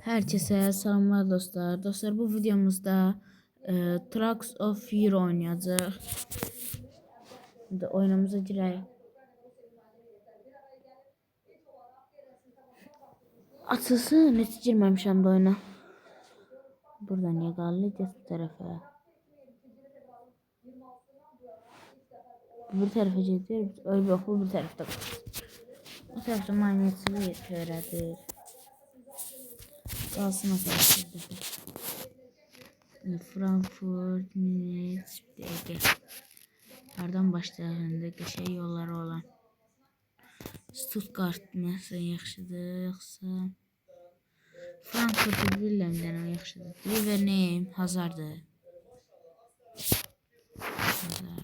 Herkese selamlar dostlar. Dostlar bu videomuzda Trucks of Fear oynayacağız. Şimdi oyunumuza girelim. Açılsın, hiç girmemişim de oyuna. Burada niye kalacağız bu tarafa? Bu tarafa gidiyor. Öyle yok, bu tarafta. Bu tarafta manyetçiliği öğretir. Kalsın o tarafta. Frankfurt, Münih, Ege. Nereden başlayalım? Şey yolları olan. Stuttgart mı yaxşıdır yoxsa Frankfurt bilmirəm yaxşıdır. River name Hazardır. Hazar.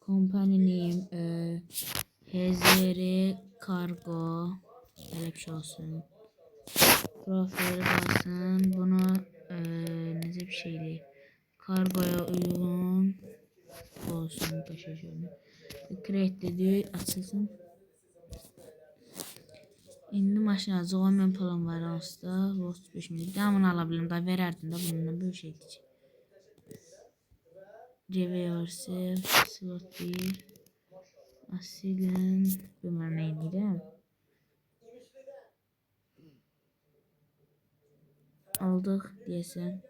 Company name HZR Cargo. Böyle bir şey olsun. Profil kalsın. Bunu necə bir şeydi. Kargoya uygun olsun. Create dedi açılsın. İndi maşın alacağım, mən plan var aslında. Lost 5 min. Devamını alabilirim. Daha verərdim də bununla bir şeydir. Reverse, slot 1. Asilin. Bilmem neydi de. Aldık diyesen.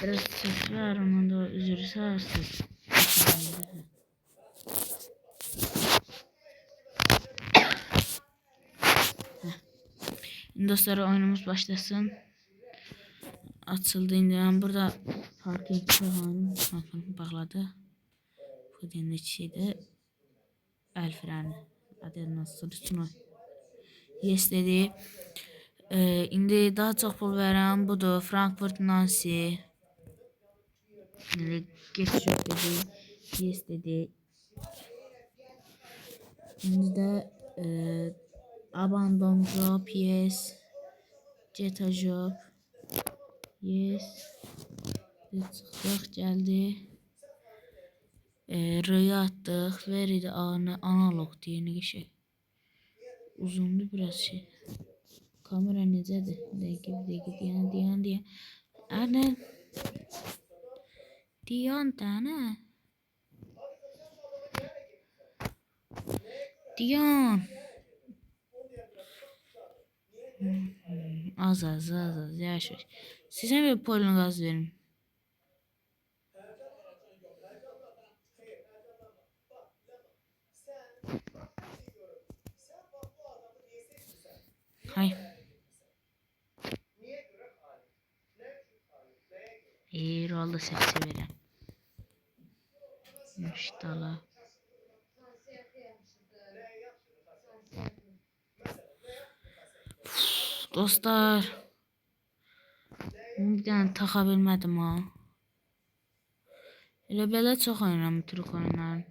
Biraz ses var, onun da üzülü sağırsız. Dostlar oyunumuz başlasın. Açıldı indi. Ben burada parking hanım bağladı. Bu dinle şeyde el freni. Hadi nasıl tutun. Yes dedi. İndi daha çok pul veren budur. Frankfurt Nancy. Geçiş dedi. Yes dedi. İndi de abandon job. Yes. Jetta job. Yes. Çıxdıq geldi. R'ya attık. Veridi analog diye ne şey. Uzundu biraz şey. Kamera necədir? Dəqiq diyan. Ana. Diyan tane. Diyan. Az yavaş. Size bir polin gaz verin. Hay. Rolda sesi veren. Müştala. Dostlar. Bir tane taxa bilmədim ha. Elə belə çox oynayıram Türk oyunları.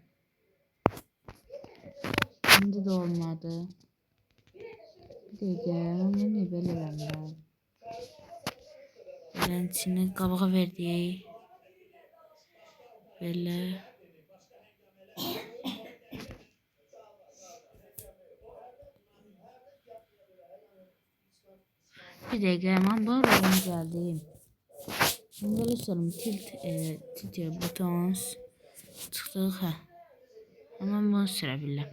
Şimdi de olmadı. Bir dəqiqə, niyə belə eləmirəm? Belənçini qabağa verdik. Belə. Bir dəqiqə, mən bu rolunu gəldim. Şimdi böyle sorayım. Tilt buttons. Çıxdıq, hə. Hemen bunu sürebilirəm.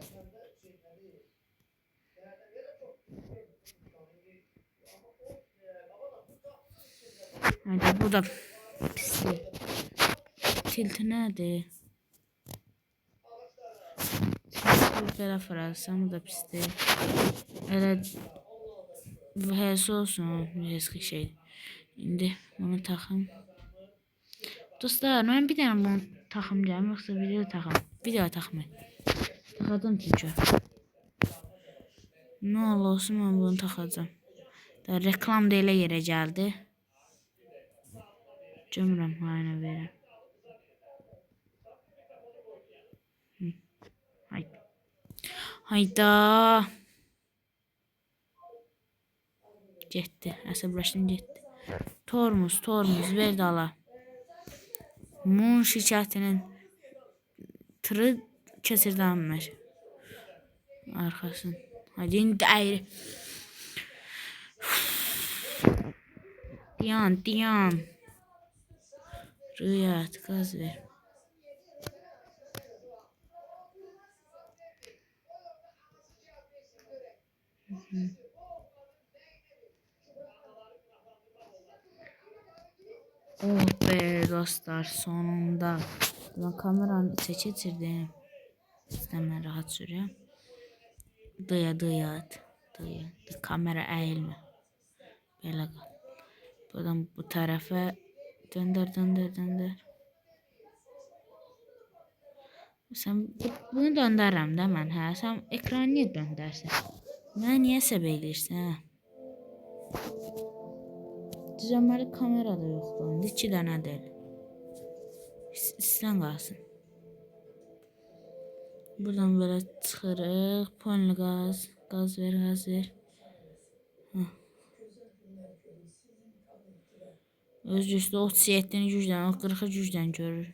Hadi bu da pislik. Tilt nədir? Belə fıralsam bu da pislik. Elə bu həs olsun. Riskli şey. İndi bunu taxım. Dostlar, mən bir dənə bunu taxmayacağım, yoxsa video taxım. Video taxmayın. Taxadım çünkü. Ne olursa mən bunu taxacağım. Da reklam da elə yerə gəldi. Cömrəm hayına verirəm. Hayda. Getdi. Əsəbləşdim getdi. Tormuz ver dala. Mun şirkətinin tırı keçirdanmış. Arkasın. Hadi indi ayrı. Diyan. Rüyat gaz ver. Oh be dostlar, sonunda. Ben kameranı içe geçirdim. Hemen rahat sürüyorum. Dıyat. Kamera eğilme. Böyle kal. Buradan bu tarafa döndür. Sen bunu döndərəm də mən, hə? Sən ekranı niyə döndərsən? Mənə niyə səbəb eləyirsən, hə? Düzəlməli kamera da yoxdur. İndi 2 dənə deyil. İstən qalsın. Buradan böyle çıxırıq. Ponli qaz. Qaz ver. Hə. Öz üstü 37-ni 100-dən, 40-ı 100-dən görür.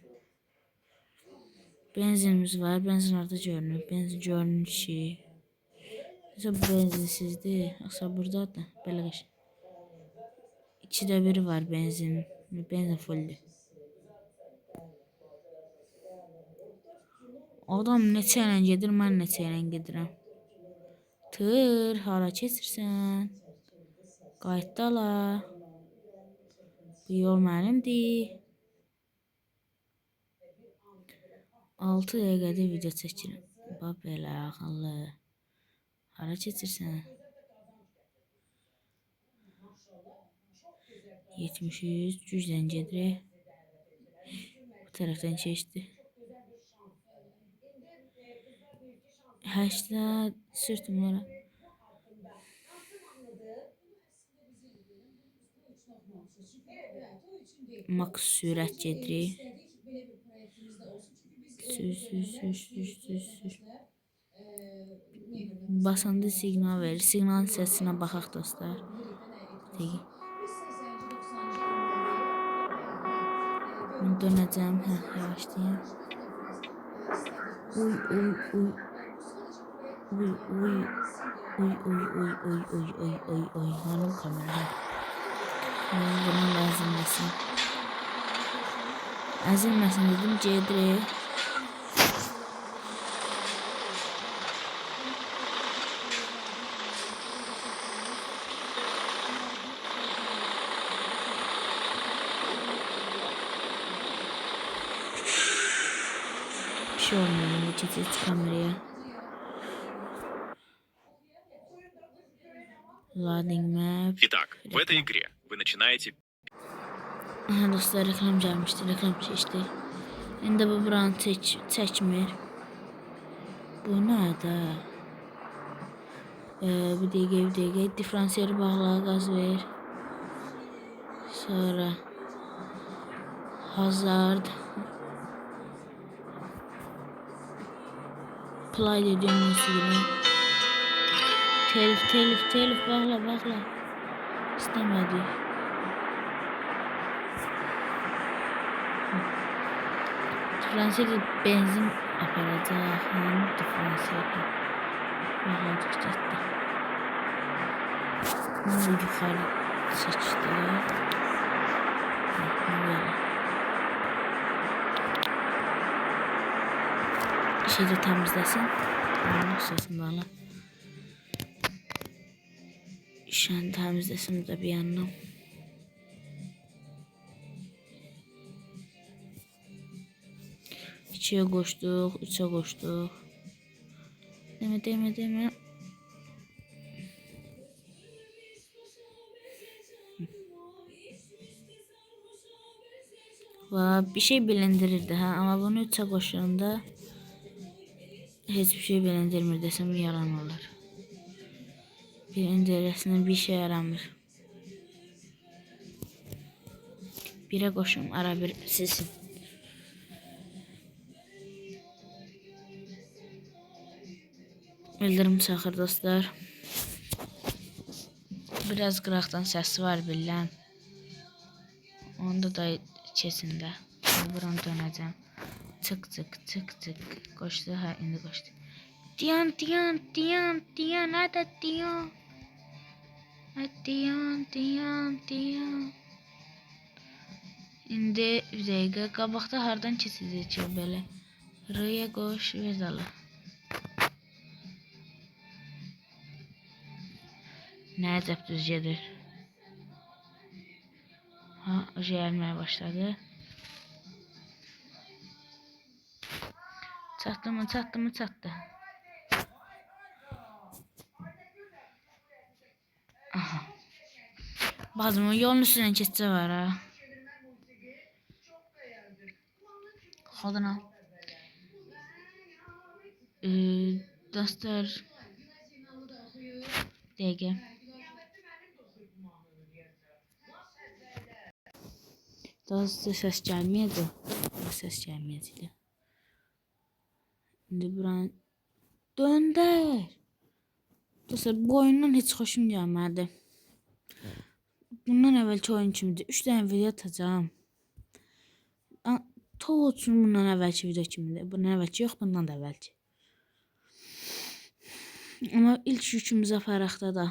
Benzinimiz var. Benzin orada görünür. Benzin görünür ki. Mesela bu benzinsizdir. Yoksa burada da belə qəşəng. 2'də 1 var benzin. Benzin fulldir. Adam neçə ilə gedir, mən neçə ilə gedirəm. Tır, hara keçirsən? Qayıtdala. Bu yol mənimdir. 6 dəqiqədə video çəkirəm. Bax belə ağıllı. Hara keçirsən? 73 100-dən gedirik. Bu tərəfdən keçdi. 80 sürtüm ora. Max sürət gedirik. Sür. Basanda siqnal verir. Siqnalın səsinə baxaq dostlar. Deyək. Mən dönəcəm. Hə, yavaşlayın. Uy. Hanım kamera. Buna lazımlasın. Əzilməsin dedim, gedirik. Bir şey olmuyor, şimdi geçeceğiz kameraya. Loading map. Итак, в этой игре вы начинаете... Dostlar, reklam gəlmişdi, reklam seçdi. İndi bu buranı çəkmir. Bu nədə? Bir dəqiqə. Diferansiyeli bağla, qaz ver. Sonra Hazard. Play ediyorum musiqini. Telif bağla. İstəmədik. Diferansiyeli benzin aparacaq. Hanım diferansiyeli. Bağladık getdi. Bunu yuxarı seçdi. Böyle. Şeyi təmizləsin. Səsindən. İşini təmizləsin də bir yandan. İkiye koştuk, 3'e koştuk. Deme. Bir şey bilindirirdi ha, ama bunu 3'e koşduğunda hiçbir şey bilindirmir desem yalan olur. Bilindirmesine bir şey yaramır. Bire koşum, ara bir silsin. Bildirim çaxır dostlar. Biraz qıraqdan səsi var bilən. Onda da keçində. Buran dönəcəm. Çık. Qoşdu, hə, indi qoşdu. Diyan, hadi diyan. Diyan. İndi bir dəqiqə qabaqda hardan keçəcək belə? R-yə qoş vezalı. Nə əcəb düz gedir. Ha, gəlməyə başladı. Çatdı mı? Çatdı mı? Çatdı. Aha. Bazımın yolun üstündən keçsə var ha. Xodana. Dostlar. Dəqiqə. Daha ses gəlməyəcək. Ses gəlməyəcək. İndi buranı döndər. Dostlar, bu oyundan heç xoşum gəlmədi. Bundan əvvəlki oyun kimidir. 3 dənə video atacağım. Olsun bundan əvvəlki video kimidir. Bundan əvvəlki yox, bundan da əvvəlki. Amma ilk yükümüz aparaqda da.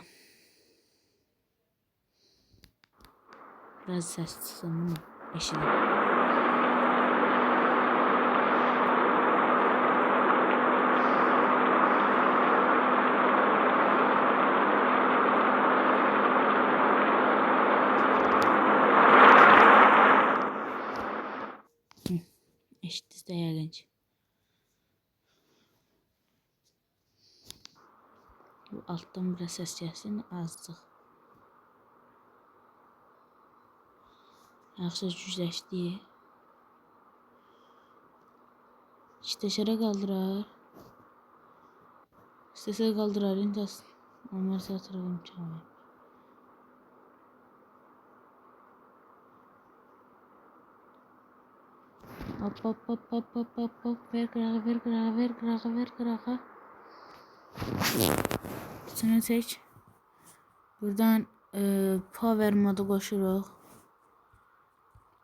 Biraz səs çıxsın bunu. Eşidim. Eşitdiniz də yəqin ki. Bu altdan biraz səs gəlsin, azcıq. Yaxşı gücləşdi. İstəşərə qaldırar. İstəsə qaldırar. İntas. Onlar satırıq imkanı. Hop hop hop hop hop hop hop. Ver qırağı, ver qırağı, ver qırağı, ver qırağı. Sonra çək. Buradan power modu qoşuruq.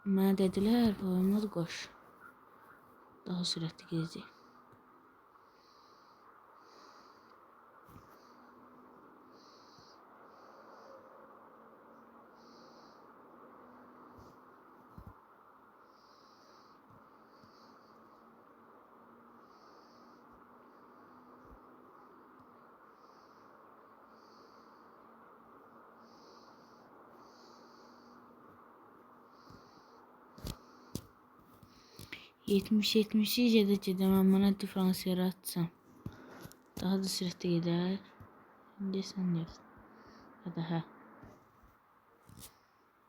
Mənə dedilər, power modu qoş. Daha sürətli gedəcək. Yetmiş gedəcək mən buna diferansiyer atsam. Daha da sürətli gedər. İndi sən yox. Ya da hə.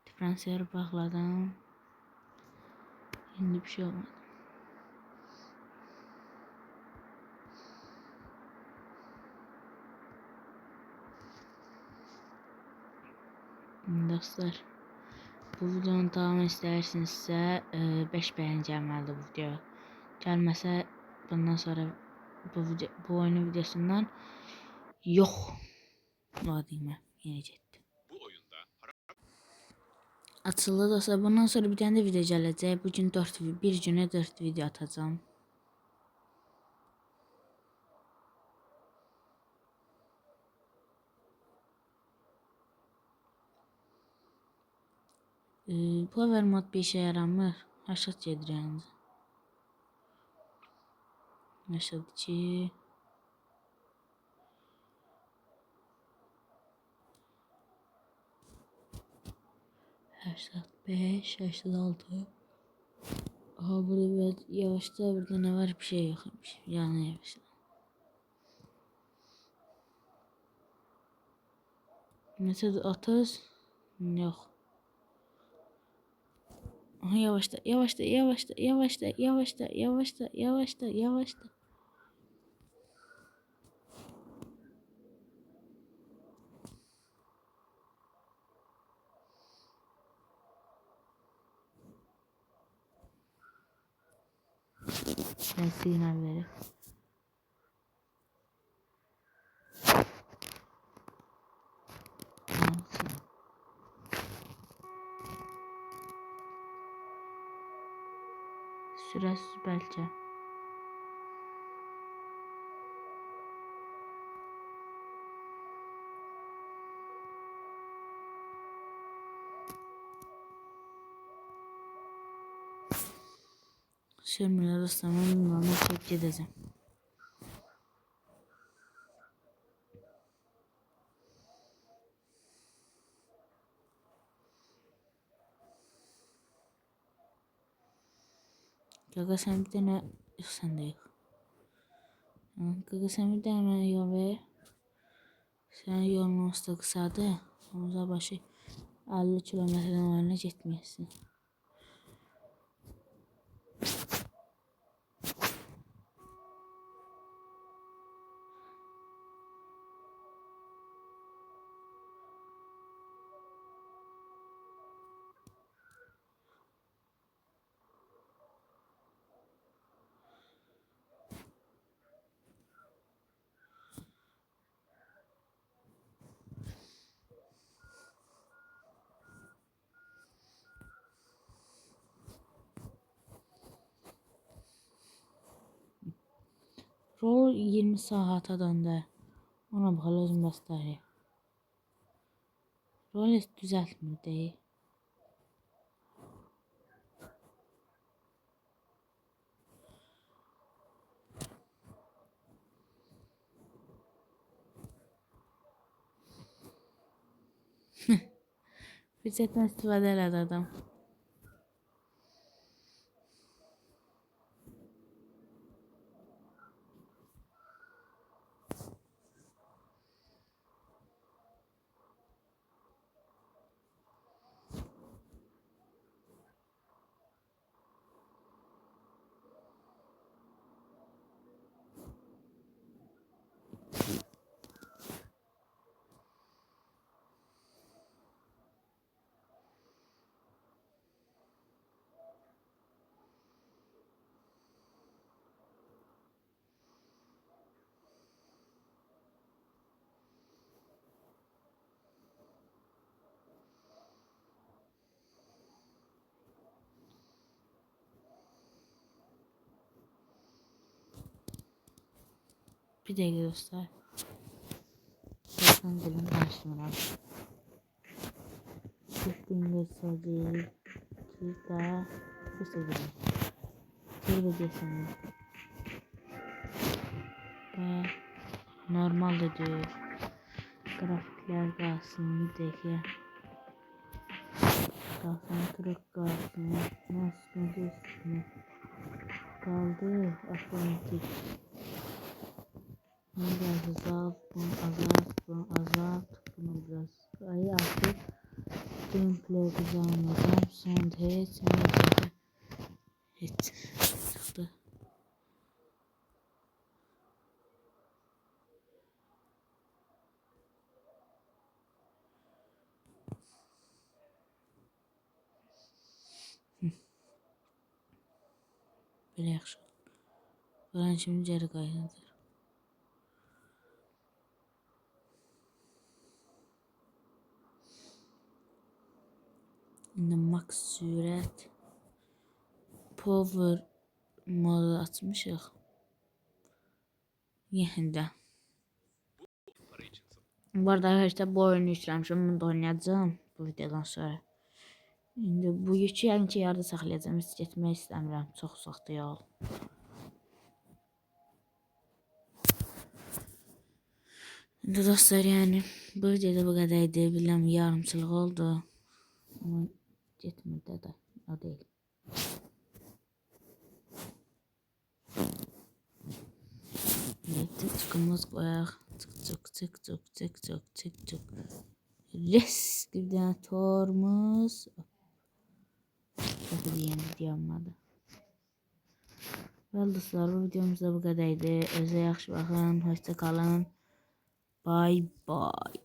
Diferansiyer bağladım. İndi bir şey olmadı. Dostlar, bu videonun davamını istəyirsinizsə 5 bəyən gəlməlidir bu video. Gəlməsə bundan sonra bu oyunun videosundan yox. Vadimə yenə getdi. Bu oyunda Açıldı dostlar. Bundan sonra bir dənə də video gələcək. Bugün bir günə 4 video atacağım. Power mod bir işə yaramır. Aşağı gedir yalnız. Aşağıda ki 85, 86. Aha burada biraz yavaşta, burada ne var, bir şey yokmuş. Yani yavaşta. Mesela 30 yok. Aha yavaşta, yavaşta, yavaşta, yavaşta, yavaşta, yavaşta, yavaşta, yavaşta. Ben sinyal vereyim. Süresiz belki. Sürmülər dostlar, mən bilmirəm, nasıl gedəcəm. Qaqa sən bir dənə, yox sən də yox. Qaqa sən bir dənə mənə yol ver. Sənin yolun onsuz da qısadır. Omuza başı 50 kilometrdən oyuna getməyəsin. Rol 20 saata döndü. Ona bakalım özüm göstereyim. Rol hiç düzeltmedi değil. Fürsətten istifadə elədi adam. Bir dakika dostlar. Bakın dilim karşımda. Çektiğim göstereceği ki daha göstereceğim. Şöyle geçelim. Ve normal de diyor. Grafikler kalsın bir dakika. Kalsın kırık kalsın. Nasıl üstüne kaldı otomatik. Bunu biraz azalt, bunu biraz ayı artık gameplay kazanmadan sound hiç çıktı. Böyle yaxşı. Ben şimdi geri kaynadır. Şimdi max sürət power modu açmışıq. Yeniden. Bu arada arkadaşlar bu oyunu yükləmişəm. Bunu da oynayacağım bu videodan sonra. Şimdi bu yükü yəni ki yarıda saxlayacağım. Hiç getmək istəmirəm. Çox uzaqda yol. Şimdi dostlar yani bu videoda bu kadardı. Bilmem yarımçılıq oldu. Ama getmədi de o değil. Tıkımız koyaq. Çık. Res gibi bir tane tormuz. Çok iyi yanmadı. Well dostlar bu videomuzda bu kadardı. Özə yaxşı baxın. Hoşça kalın. Bye bye.